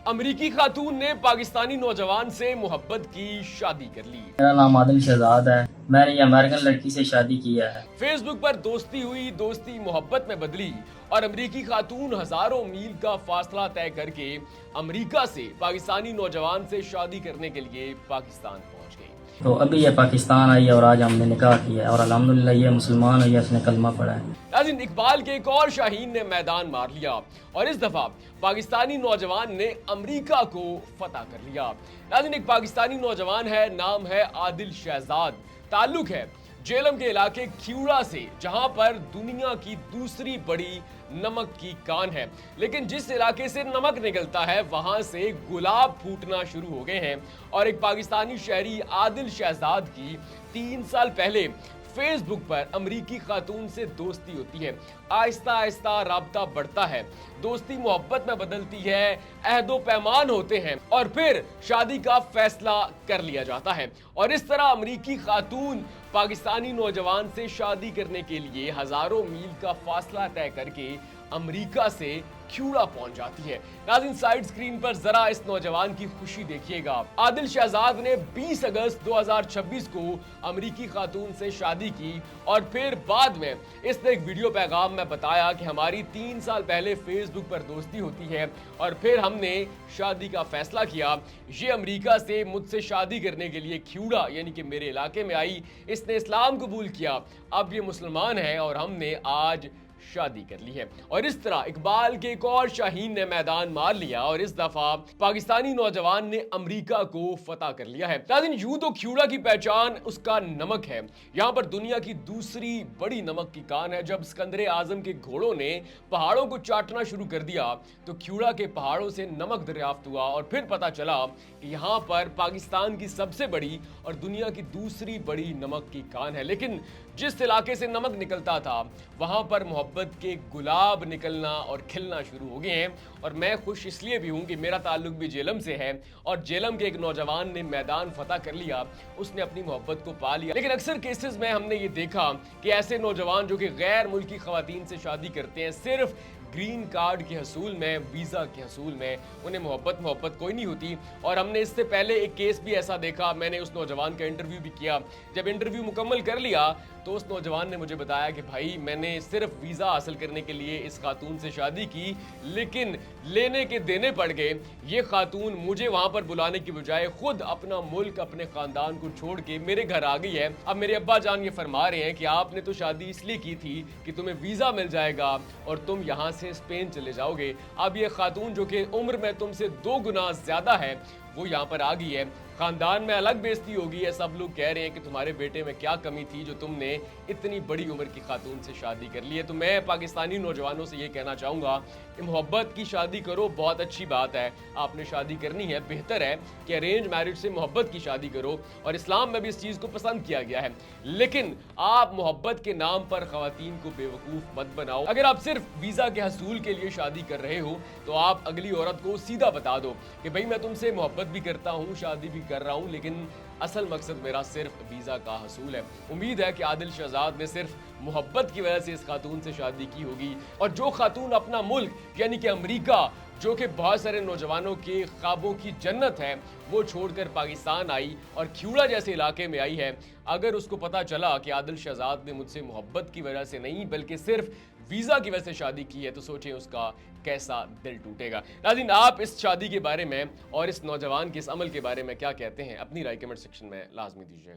امریکی خاتون نے پاکستانی نوجوان سے محبت کی شادی کر لی۔ میرا نام عادل شہزاد ہے، میں نے یہ امریکن لڑکی سے شادی کی ہے۔ فیس بک پر دوستی ہوئی، دوستی محبت میں بدلی اور امریکی خاتون ہزاروں میل کا فاصلہ طے کر کے امریکہ سے پاکستانی نوجوان سے شادی کرنے کے لیے پاکستان پہنچ گئی۔ تو ابھی یہ پاکستان آئی ہے اور آج ہم نے نکاح کیا ہے اور الحمدللہ یہ مسلمان ہوئی ہے، اس نے کلمہ پڑھا ہے۔ ناظرین، اقبال کے ایک اور شاہین نے میدان مار لیا اور اس دفعہ پاکستانی نوجوان نے امریکہ کو فتح کر لیا۔ ناظرین، ایک پاکستانی نوجوان ہے، نام ہے عادل شہزاد، تعلق ہے جیلم کے علاقے کھیوڑا سے، جہاں پر دنیا کی دوسری بڑی نمک کی کان ہے، لیکن جس علاقے سے نمک نکلتا ہے وہاں سے گلاب پھوٹنا شروع ہو گئے ہیں۔ اور ایک پاکستانی شہری عادل شہزاد کی 3 سال پہلے فیس بک پر امریکی خاتون سے دوستی ہوتی ہے، آہستہ آہستہ رابطہ بڑھتا ہے، دوستی محبت میں بدلتی ہے، عہد و پیمان ہوتے ہیں اور پھر شادی کا فیصلہ کر لیا جاتا ہے۔ اور اس طرح امریکی خاتون پاکستانی نوجوان سے شادی کرنے کے لیے ہزاروں میل کا فاصلہ طے کر کے امریکہ سے کھیوڑا پہنچ جاتی ہے۔ ناظرین، سائیڈ سکرین پر ذرا اس نوجوان کی خوشی دیکھیے گا۔ عادل شہزاد نے 20 اگست 2026 کو امریکی خاتون سے شادی کی اور پھر بعد میں اس نے ایک ویڈیو پیغام میں بتایا کہ ہماری 3 سال پہلے فیس بک پر دوستی ہوتی ہے اور پھر ہم نے شادی کا فیصلہ کیا۔ یہ امریکہ سے مجھ سے شادی کرنے کے لیے کھیوڑا یعنی کہ میرے علاقے میں آئی، اس نے اسلام قبول کیا، اب یہ مسلمان ہے اور ہم نے آج شادی کر لی ہے۔ اور اس طرح اقبال کے ایک اور شاہین نے میدان مار لیا اور اس دفعہ پاکستانی نوجوان نے امریکہ کو فتح کر لیا ہے۔ ناظرین، یوں تو کھیوڑا کی پہچان اس کا نمک ہے، یہاں پر دنیا کی دوسری بڑی نمک کی کان ہے۔ جب اسکندر اعظم کے گھوڑوں نے پہاڑوں کو چاٹنا شروع کر دیا تو کھیوڑا کے پہاڑوں سے نمک دریافت ہوا اور پھر پتا چلا کہ یہاں پر پاکستان کی سب سے بڑی اور دنیا کی دوسری بڑی نمک کی کان ہے۔ لیکن جس علاقے سے نمک نکلتا تھا وہاں پر محبت کے گلاب نکلنا اور کھلنا شروع ہو گئے ہیں۔ اور میں خوش اس لیے بھی ہوں کہ میرا تعلق بھی جیلم سے ہے اور جیلم کے ایک نوجوان نے میدان فتح کر لیا، اس نے اپنی محبت کو پا لیا۔ لیکن اکثر کیسز میں ہم نے یہ دیکھا کہ ایسے نوجوان جو کہ غیر ملکی خواتین سے شادی کرتے ہیں، صرف گرین کارڈ کے حصول میں، ویزا کے حصول میں، انہیں محبت کوئی نہیں ہوتی۔ اور ہم نے اس سے پہلے ایک کیس بھی ایسا دیکھا، میں نے اس نوجوان کا انٹرویو بھی کیا، جب انٹرویو مکمل کر لیا تو اس نوجوان نے مجھے بتایا کہ بھائی میں نے صرف ویزا حاصل کرنے کے لیے اس خاتون سے شادی کی، لیکن لینے کے دینے پڑ گئے، یہ خاتون مجھے وہاں پر بلانے کی بجائے خود اپنا ملک، اپنے خاندان کو چھوڑ کے میرے گھر آ گئی ہے۔ اب میرے ابا جان یہ فرما رہے ہیں کہ آپ نے تو شادی اس لیے کی تھی کہ تمہیں ویزا مل جائے گا اور تم یہاں سے اسپین چلے جاؤ گے۔ اب یہ خاتون جو کہ عمر میں تم سے 2 گنا زیادہ ہے وہ یہاں پر آ گئی ہے، خاندان میں الگ بےزتی ہو گئی ہے، سب لوگ کہہ رہے ہیں کہ تمہارے بیٹے میں کیا کمی تھی جو تم نے اتنی بڑی عمر کی خاتون سے شادی کر لی ہے۔ تو میں پاکستانی نوجوانوں سے یہ کہنا چاہوں گا کہ محبت کی شادی کرو، بہت اچھی بات ہے، آپ نے شادی کرنی ہے، بہتر ہے کہ ارینج میرج سے محبت کی شادی کرو اور اسلام میں بھی اس چیز کو پسند کیا گیا ہے، لیکن آپ محبت کے نام پر خواتین کو بے وقوف مت بناؤ۔ اگر آپ صرف ویزا کے حصول کے لیے شادی کر رہے ہو تو آپ اگلی عورت کو سیدھا بتا دو کہ بھائی میں تم سے محبت بھی کرتا ہوں، شادی بھی کر رہا ہوں، لیکن اصل مقصد میرا صرف ویزا کا حصول ہے۔ امید ہے کہ عادل شہزاد نے صرف محبت کی وجہ سے اس خاتون سے شادی کی ہوگی، اور جو خاتون اپنا ملک یعنی کہ امریکہ جو کہ بہت سارے نوجوانوں کے خوابوں کی جنت ہے وہ چھوڑ کر پاکستان آئی اور کھیوڑا جیسے علاقے میں آئی ہے، اگر اس کو پتا چلا کہ عادل شہزاد نے مجھ سے محبت کی وجہ سے نہیں بلکہ صرف ویزا کی وجہ سے شادی کی ہے تو سوچیں اس کا کیسا دل ٹوٹے گا۔ ناظرین، آپ اس شادی کے بارے میں اور اس نوجوان کے اس عمل کے بارے میں کیا کہتے ہیں؟ اپنی رائے کمنٹ سیکشن میں لازمی دیجیے گا۔